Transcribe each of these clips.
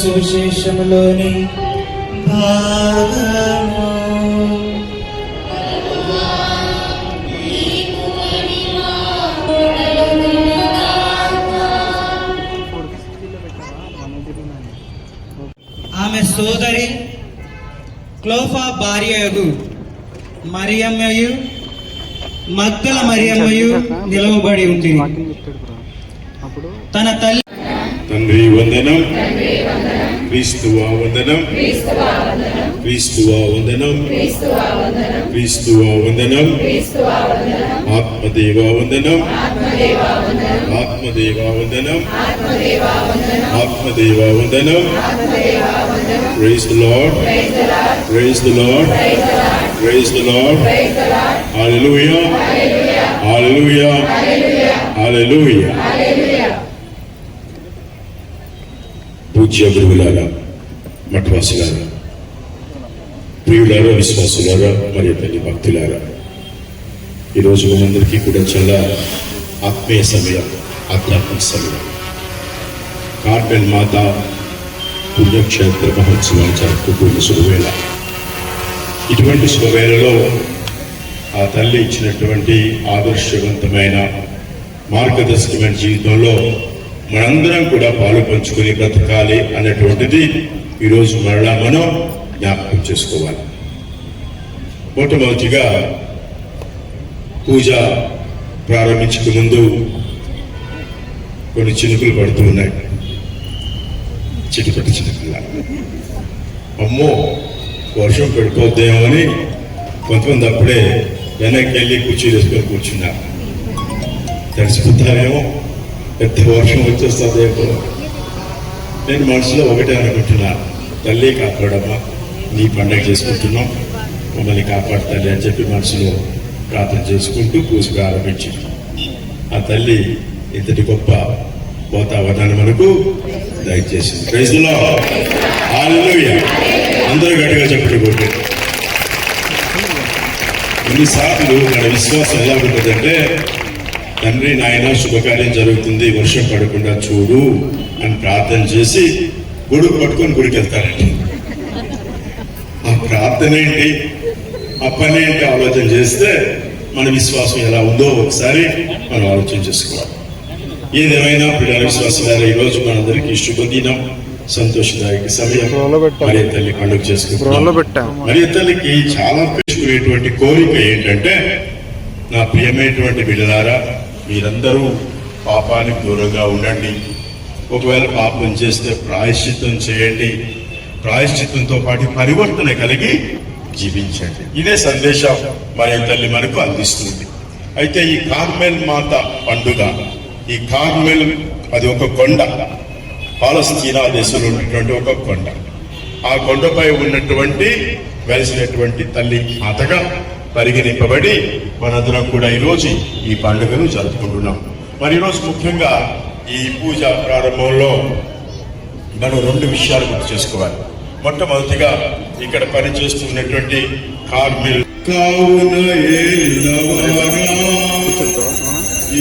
సువిశేషములోని భాగము. ఆమె సోదరి క్లోఫా భార్యయగు మరియమ్మయు మగ్దల మరియమ్మయు నిలవబడి ఉంది. తన తల్లి తండ్రి వందనం, క్రీస్తువా వందనం, క్రీస్తువా వందనం, క్రీస్తువా వందనం, ఆత్మదేవా వందనం, ఆత్మదేవా వందనం, ఆత్మదేవా వందనం. Praise the Lord, praise the Lord, praise the Lord. Hallelujah, hallelujah, hallelujah. పూజ్య గురువులారా, మఠవాసులారా, ప్రియులారా, విశ్వాసులారా, మరియు తల్లి భక్తులారా, ఈరోజు మనందరికీ కూడా చాలా ఆత్మీయ సమయం, ఆధ్యాత్మిక సమయం. కార్మెల్ మాత పుణ్యక్షేత్ర మహోత్సవాలు జరుపుకుంటున్న శుభవేళ. ఇటువంటి శుభవేళలో ఆ తల్లి ఇచ్చినటువంటి ఆదర్శవంతమైన మార్గదర్శకమైన జీవితంలో మనందరం కూడా పాలు పంచుకొని బ్రతకాలి అన్నటువంటిది ఈరోజు మరలా మనం జ్ఞాపకం చేసుకోవాలి. మొట్టమొదటిగా పూజ ప్రారంభించక ముందు కొన్ని చినుకులు పడుతూ ఉన్నాయి. చిటిపట్టి చినుకుల, అమ్మో వర్షం పడిపోద్దేమో అని కొంతమంది అప్పుడే వెనక్కి వెళ్ళి కుర్చీలు వేసుకొని కూర్చున్నారు. తడిసిపోతారేమో, పెద్ద వర్షం వచ్చేస్తుందేమో. నేను మనసులో ఒకటే అనుకుంటున్నా, తల్లి కాపాడమ్మా, నీ పండగ చేసుకుంటున్నాం, మమ్మల్ని కాపాడుతాలి అని చెప్పి మనసులో ప్రార్థన చేసుకుంటూ పూజ ప్రారంభించి ఆ తల్లి ఇంతటి గొప్ప వాతావరణాన్ని మనకు దయచేసింది. ప్రైజ్ ది లార్డ్, హల్లెలూయా. అందరూ గట్టిగా చెప్పండి. కొన్నిసార్లు మన విశ్వాసం ఎలా ఉంటుందంటే, తండ్రి నాయన శుభకార్యం జరుగుతుంది, వర్షం పడకుండా చూడు అని ప్రార్థన చేసి గొడుగు పట్టుకొని గుడికి వెళ్తారండి. ఆ ప్రార్థన ఏంటి, ఆ పని ఏంటి ఆలోచన చేస్తే మన విశ్వాసం ఎలా ఉందో ఒకసారి మనం ఆలోచన చేసుకోవాలి. ఏదేమైనా పిల్లల విశ్వాసం గారు, ఈరోజు మనందరికీ శుభదినం, సంతోషదాయక సమయం. మరియ తల్లి పండుగ చేసుకుంటున్నాం. మరియ తల్లికి చాలా పెంచుకునేటువంటి కోరిక ఏంటంటే, నా ప్రియమైనటువంటి బిడ్డలారా, మీరందరూ పాపానికి దూరంగా ఉండండి. ఒకవేళ పాపం చేస్తే ప్రాయశ్చిత్తం చేయండి, ప్రాయశ్చిత్తంతో పాటు పరివర్తన కలిగి జీవించండి. ఇదే సందేశం మరియ తల్లి మనకు అందిస్తుంది. అయితే ఈ కార్మెల్ మాత పండుగ, ఈ కార్మెల్ అది ఒక కొండ, పాలస్తీనా దేశంలో ఉన్నటువంటి ఒక కొండ. ఆ కొండపై ఉన్నటువంటి వెలిసినటువంటి తల్లి మాతగా పరిగణింపబడి మనందరం కూడా ఈరోజు ఈ పండుగను జరుపుకుంటున్నాం. మరి ఈరోజు ముఖ్యంగా ఈ పూజ ప్రారంభంలో మనం రెండు విషయాలు గుర్తు చేసుకోవాలి. మొట్టమొదటిగా ఇక్కడ పనిచేస్తున్నటువంటి కార్మికులు కావున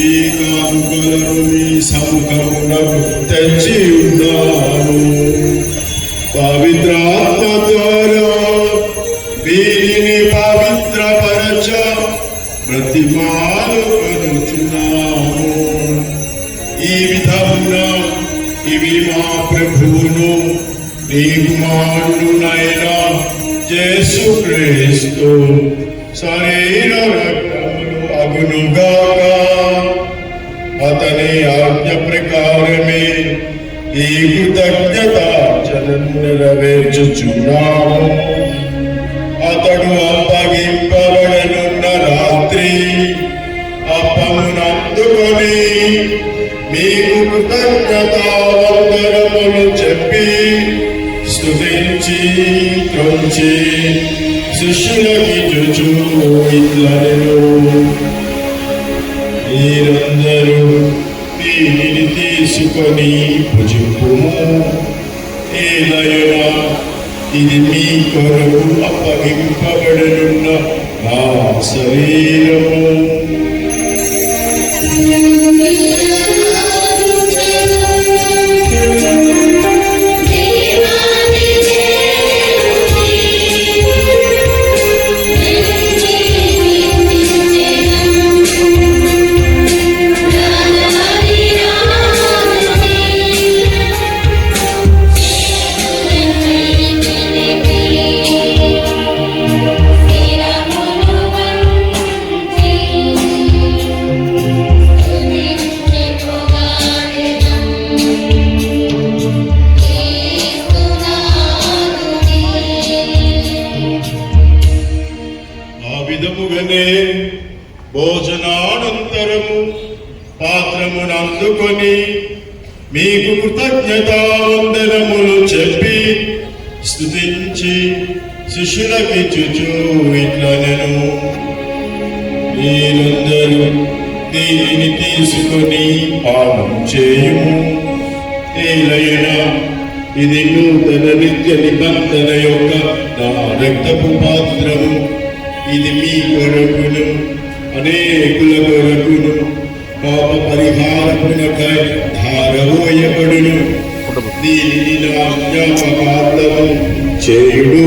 ఈ కానుకలను మీ సముఖమునకు తెచ్చి ఉన్నాను. పవిత్రాత్మ ద్వారా వీరిని పవిత్రపరచ ప్రతిమాలు కనుచున్నాము. ఈ విధమున ఇవి మా ప్రభువును నీ కుమారుడునైనా యేసుక్రీస్తు శరీర రక్తములు అగునుగాక. అతని ఆజ్ఞ ప్రకారమే ఈ కృతజ్ఞతార్చనను నెరవేర్చుచున్నాము. అతడు అప్పగింపబడనున్న రాత్రి అప్పమునందుకొని మీకు కృతజ్ఞతావందనములు చెప్పి స్తుతించి త్రుంచి శిష్యులకిచ్చుచు ఇట్లనెను, మీరందరూ దీనిని తీసుకొని భుజింపుము. ఏలయనా ఇది మీ కొరకు అప్పగింపబడనున్న నా శరీరము. Thank you. వలనే భోజనానంతరము పాత్రమును అందుకొని మీకు కృతజ్ఞతావందనములు చెప్పి స్తుతించి శిష్యులకిచ్చుచు ఇట్లనెను, మీరందరూ దీనిని తీసుకొని పానం చేయుము. ఏలైనా ఇది నూతన నిత్య నిబంధన యొక్క నా రక్తపు పాత్రము. ఇది మీ కొరకును అనేకుల కొరకును పాప పరిహారమునకై ధారవోయబడును. దీనిని నా జ్ఞాపకార్థము చేయుడు.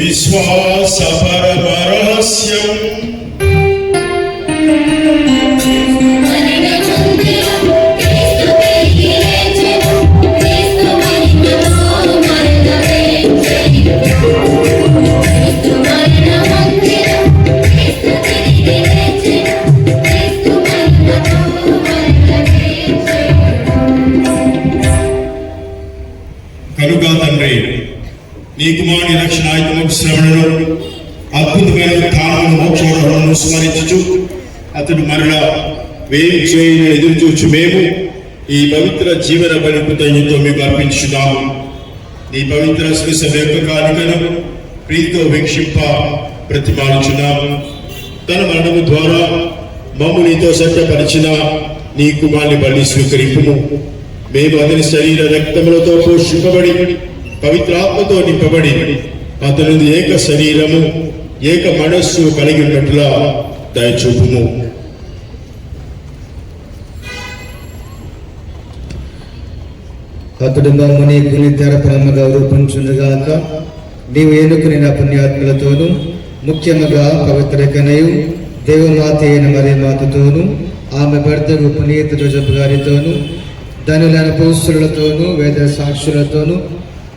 విశ్వాస పరమ రహస్యం. కనుక తండ్రి, నీ కుమారుని రక్షణాయుధము శ్రవణను అద్భుతమైన స్థానమును మోక్షమును స్మరించుచు అతడు మరలా వేరు చేయని ఎదురు చూచు మేము ఈ పవిత్ర జీవన బలి కృతజ్ఞతతో మీకు అర్పించున్నాము. నీ పవిత్ర శ్రీసభ యొక్క కానుకను ప్రీతితో వీక్షింప ప్రతిపాదించున్నాము. తన మరణము ద్వారా మమ్ము నీతో సత్యపరిచిన నీ కుమారుని బలి స్వీకరింపుము. మేము అతని శరీర రక్తములతో పోషింపబడి పవిత్రాత్మతో నింపబడి అతను ఏక శరీరము ఏక మనస్సు కలిగి ఉన్నట్లుగా దయచూపుము. అతడు మమ్మల్ని గుణితర ప్రేమగా రూపొందుగాక. నీవు ఎన్నుకుని నా పుణ్యాత్మలతోనూ ముఖ్యముగా పవిత్రకనయు దేవమాత అయిన మరి మాతతోనూ ఆమె భర్తకు పునీత జోజఫ్ గారితోనూ ధనులైన పురుషులతోనూ వేద సాక్షులతోనూ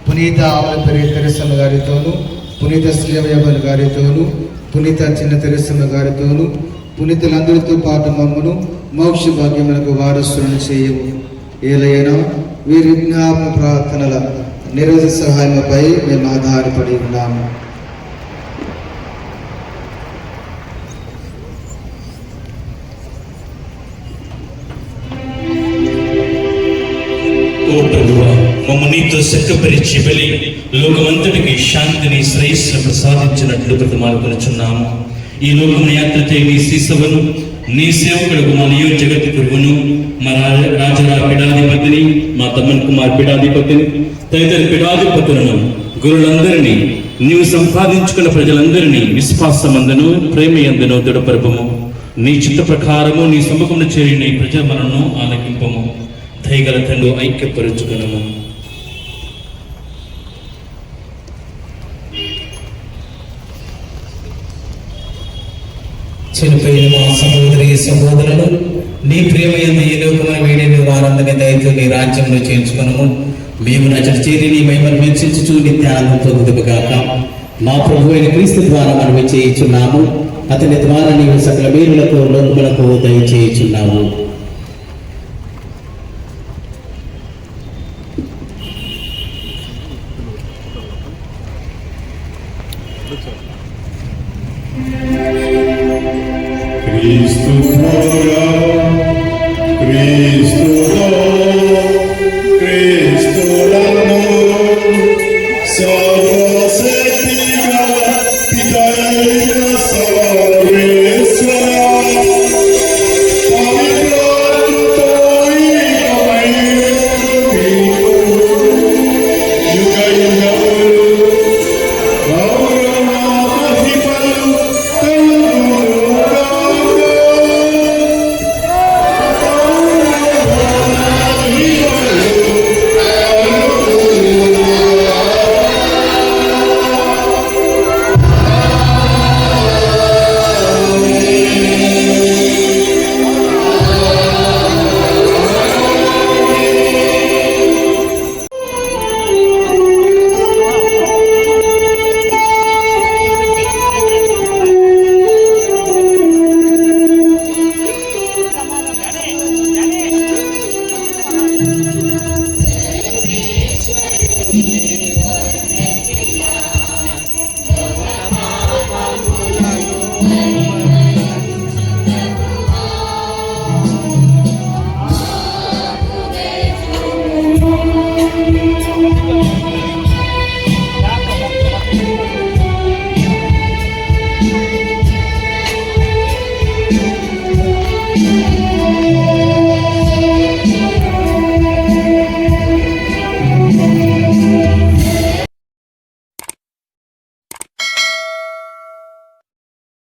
పునీత ఆమె తెరసమ్మ గారితోనూ పునీత శ్రీవయవన్ గారితోనూ పునీత చిన్న తెరసమ్మ గారితోనూ పునీతులందరితో పాటు మమ్మను మోక్ష భాగ్యములకు వారసులను చేయము. ఏలైనా వీరి విజ్ఞాపన ప్రార్థనల నిరోధ సహాయముపై మేము ఆధారపడి ఉన్నాము. ఓ ప్రభువా, మమ్ము నీతో చక్కపరిచి బలి లోకమంతటికి శాంతిని శ్రేయస్సును ప్రసాదించినట్లు బ్రతిమాలుకొనుచున్నాము. ఈ లోకమును యాత్రతే నీ శిశువును నీ సేవకులకు మా నియోజకత గురువును మా రాజరా పీఠాధిపతిని మా తమ్మన్ కుమార్ పీఠాధిపతిని తదితర పీఠాధిపతులను గురులందరినీ నీవు సంపాదించుకున్న ప్రజలందరినీ విశ్వాసమందును ప్రేమయందును దృఢపరపము. నీ చిత్త ప్రకారము నీ సముఖమును చేరి నీ ప్రజలను ఆలకింపము. దయగల తండ్రి ఐక్యపరుచుకునము. చనిపోయిన మా సహోదరి సహోదరులు నీ ప్రేమయందు ఈ లోకమైన వేడిని వారందరినీ దయతో నీ రాజ్యంలో చేర్చుకునము. మేము నచ్చటి చేరి నీ మహిమను వెచ్చించుచు నిత్యానందం పొందుదుగాక. మా ప్రభు అయిన క్రీస్తు ద్వారా మనం చేయించున్నాము. అతని ద్వారా నీవు సకల మేలులకు లోకములకు దయచేయుచున్నావు. Cristo ద్వారా